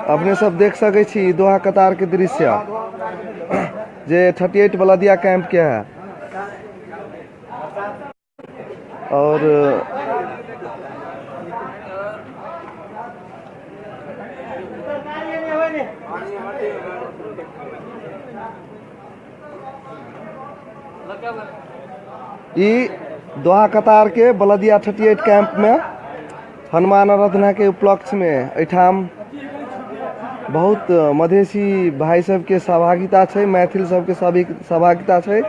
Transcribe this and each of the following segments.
अपने सब देख सके छी दोहा कतार के दृश्य जे 38 बलदिया कैंप के है। और दोहा कतार के बलदिया 38 कैंप में हनुमान आराधना के उपलक्ष्य में एठाम बहुत मधेसी भाई सब के सहभागिता है, मैथिल सब के सहभागिता है।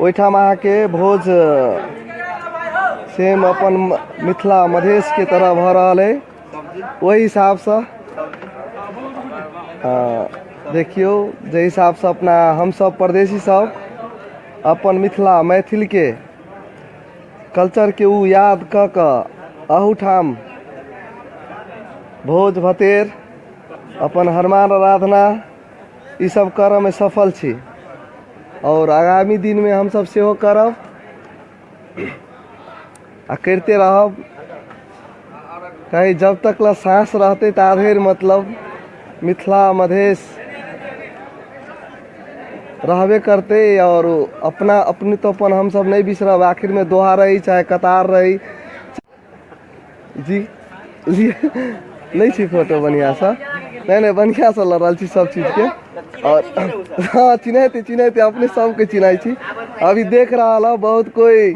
ओठाम के भोज सेम अपन मिथिला मधेश के तरह भ रहा है। वही हिसाब से देखियो जे हिसाब से अपना हम सब परदेसी सब अपन मिथिला मैथिल के कल्चर के उ याद क अहूठाम भोज भतेर अपन हनुमान आराधना ई सब करम में सफल छी। और आगामी दिन में हम सब सेहो करब आ करते रहब। कहीं जब तक ला सांस रहते ताधेर मतलब मिथिला मधेश रहबे करते। और अपनी तो अपन हम सब नहीं बिसरब। आखिर में दोहा रही चाहे कतार रही जी नहीं छी फोटो बढ़िया सा नहीं बढ़िया सा लड़ल छी सब चीज के। और हाँ चिन्हते अपने सब के चिन्हाई छी। अभी देख रहा ला बहुत कोई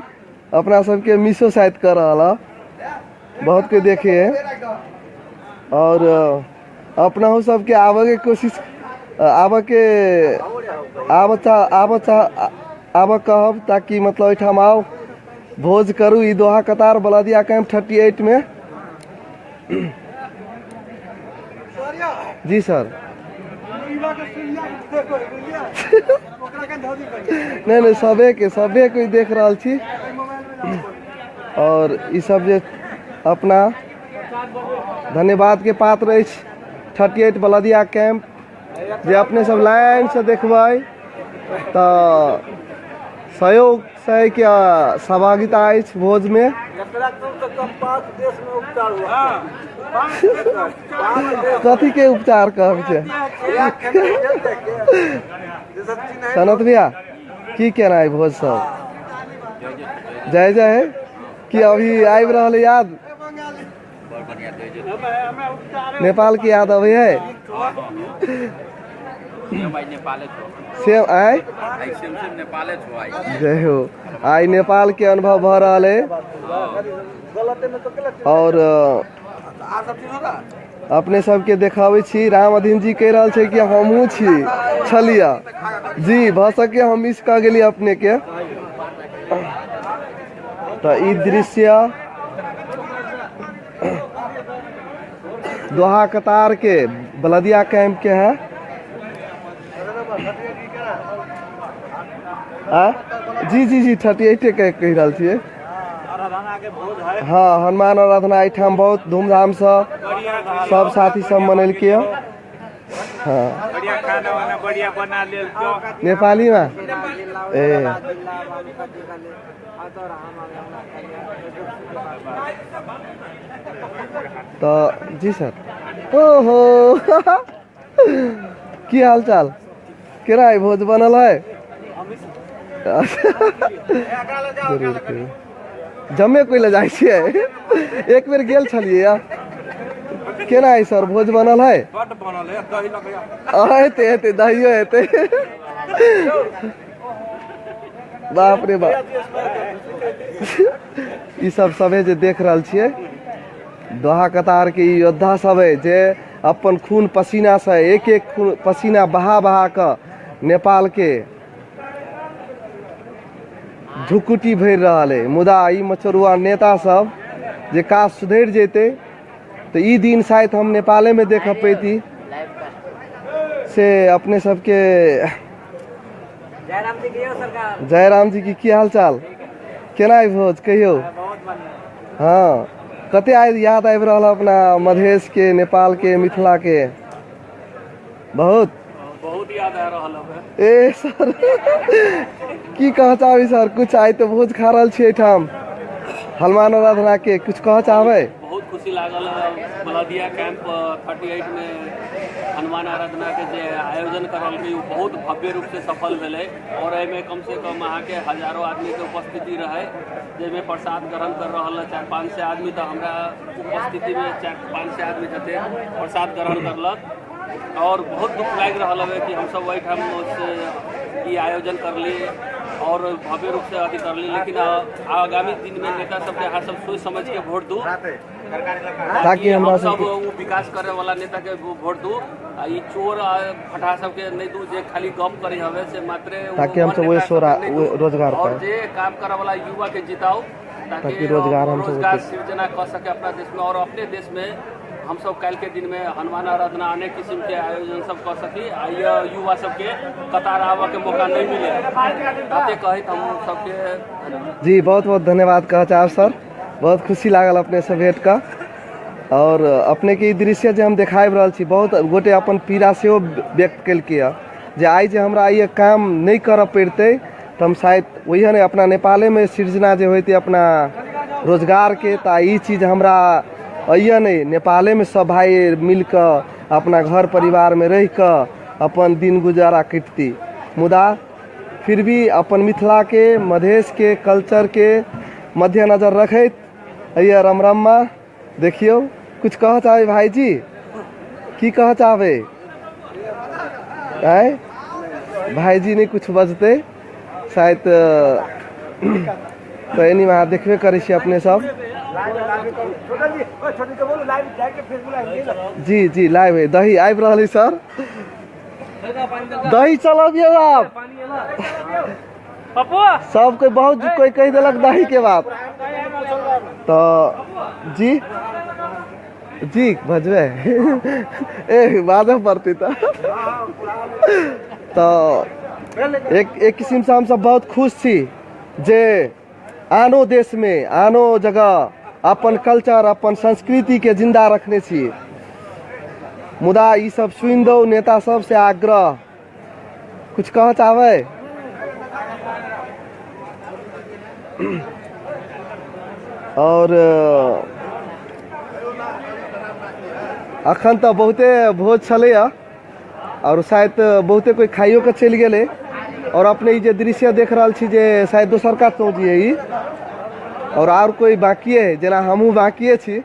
अपना सबके मिसो शायद कर रहा बहुत कोई देखे है। और अपना हो सबके आवे के कोशिश आब कहब ताकि मतलब एठाम आओ भोज करूँ ई दोहा कतार बलदिया कैंप 38 में। जी सर नहीं सबे कोई देख रहा छी। और ई सब जे अपना धन्यवाद के पात्र 38 बलदिया कैंप जे अपने सब लाइन से देखबै तो सहयोग से क्या सहभागिता भोज में। कथी के उपचार कहब सनत भैया की कहना है भोज सब जय जय है कि अभी आबि रहल याद नेपाल की याद अभी है सेम आय जय हो आई नेपाल के अनुभव भ रहा है। और अपने सबके देखावे छी राम अधीन जी कह रहा है कि हमहू छलिया जी भ सके हम मिस कर गेली अपने के। तो ई दृश्य दोहा कतार के बलदिया कैंप के है। जी 38 के कह रहा छे। हाँ हनुमान आराधना एठाम बहुत धूमधाम से सब साथी सब मनल के। हाँ नेपाली में तो जी सर ओहो की हाल चाल केरा भोज बनल है जमे कोई ले जाए छे एक बेर गेल छलिए केना है सर भोज बनल है हेते दहियो हेते बाप रे बाप ई सब सबे जे देख रहल छिए दोहा कतार के योद्धा सब है जे अपन खून पसीना से एक खून पसीना बहा के नेपाल के झुकुटी भर रहा है। मुदा ई मचरुआ नेता सब जे काज सुधर जेते तो ई दिन शायद हम नेपाले में देख पैती से अपने सबके। जयराम जी की हाल चाल केना भोज कहियो। हाँ कते याद आबि रहा अपना मधेश के नेपाल के मिथिला के बहुत याद आ रहा है। ए सर की कह चाहबी सर कुछ आई तो भोज खा रहा छे ठाम हनुमान आराधना के कुछ कह चाहबे। बहुत खुशी खुशी लागल बलदिया कैंप 38 में हनुमान आराधना के जे आयोजन करल गई बहुत भव्य रूप से सफल भेलै और एहिमे कम से कम अहाँ के हजारों आदमी के उपस्थिति रहे जेमे प्रसाद ग्रहण कर रहल 4-5 आदमी तो हमरा उपस्थिति में 4-5 आदमी जते प्रसाद ग्रहण करलक और बहुत दुख लाग रहा है कि हम सब वही हम ये आयोजन कर लिए और भव्य रूप से अथी कर ली, लेकिन आगामी दिन में नेता सब यहाँ सब सोच समझ के वोट दू ताकि हम सब वो विकास करे वाला नेता के वोट दू। ये चोर फटा सब के नहीं दू जे खाली गप करे हवे से मात्र ताकि हम सब वो रोजगार और जे काम करे वाला युवा के जिताओ ताकि रोजगार सृजना कर सके अपना देश में और अपने देश में हम सब कल के दिन में हनुमान आराधना अनेक किस्म के आयोजन सब कर सकी युवा सबके कतार आवा के मौका नहीं मिले कहित हम सबके जी बहुत बहुत धन्यवाद कह चाहब सर। बहुत खुशी लागल अपने से भेंट का और अपने के दृश्य जो हम देखाब रहा छी बहुत गोटे अपन पीड़ा से व्यक्त कल जे आई जे हमरा ये काम नहीं कर पड़ते तो हम शायद वही ने अपना नेपाले में सृजना जो होती अपना रोजगार के तो ये चीज़ हमरा अइया नहीं नेपाले में सब भाई मिलकर अपना घर परिवार में रह कर अपन दिन गुजारा कटती मुदा फिर भी अपन मिथिला के मधेश के कल्चर के मद्देनजर रखत अइया रमरम्मा देखियो कुछ कह चाहे भाई जी की कह चाहे आए भाई जी नहीं कुछ बजते शायद तो एनी वहाँ देखबे करे अपने सब जी जी लाइव है दही आबि रही सर दही चलाबिए आप सब कोई बहुत कोई कह दिलक दही के बात तो जी जी भजबे ए बाजह पड़ती तो एक किस्म से हम सब बहुत खुश थी जे आनो देश में आनो जगह अपन कल्चर अपन संस्कृति के जिंदा रखने छी मुदा ये सब सुन दो नेता सब से आग्रह कुछ कह चाहे और अखन तो बहुते भोज चले और शायद बहुते कोई खाइयो के चल गए और अपने ये दृश्य देख रहा छी जे शायद दोसर का सोच है और कोई बाकी है जना हमू बाकी छी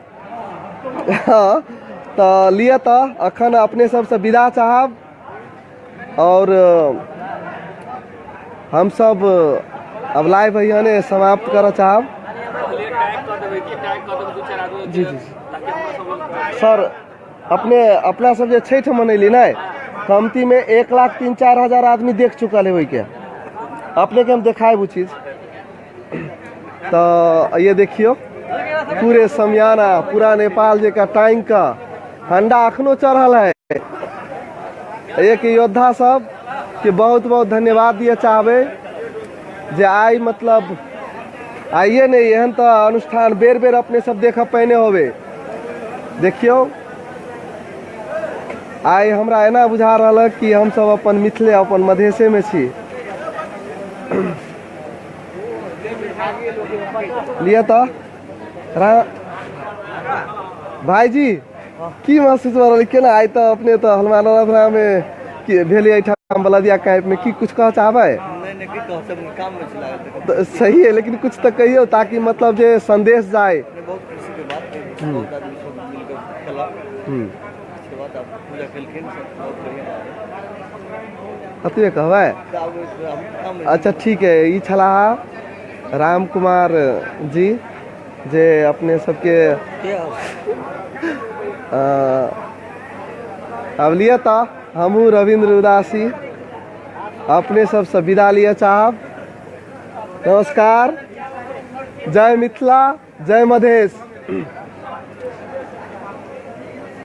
हाँ तो लिए तो अखन अपने सबसे विदा चाहब और हम सब अब लाइव है समाप्त कर चाहब जी जी सर अपने अपना सब जो छठ मनैली ना कमती में 1,03,000-4,000 आदमी देख चुकल है के अपने के हम दिखाए वो चीज़ तो ये देखियो पूरे समियाना पूरा नेपाल जे का टाइम का हंडा अखनो चढ़ल है एक योद्धा सब के बहुत बहुत धन्यवाद दिए चाहबे जे आई मतलब आइए नहीं एहन तो अनुष्ठान बेर बेर अपने सब देख पैने होवे देखियो आई हमरा एना बुझा रहा कि हम सब अपन मिथिले अपन मधेशे में छी लिए तो भाई जी की महसूस हो रहा केना आई तो अपने तो हनुमान आराधना में भेली एठाम बलदिया कैंप में की कुछ कह चाहबे तो सही है लेकिन कुछ तो कहियो ताकि मतलब जे संदेश जाए बहुत खुशी के बात है बहुत आदमी सब मिलकर खेला उसके बाद आप पूजा खेलखिन बहुत बढ़िया अतबे कहबे अच्छा ठीक है ई छला राम कुमार जी जे अपने सबके अब लिए था हमू रविंद्र उदासी अपने सबसे विदा लिए चाहब नमस्कार जय मिथिला जय मधेश।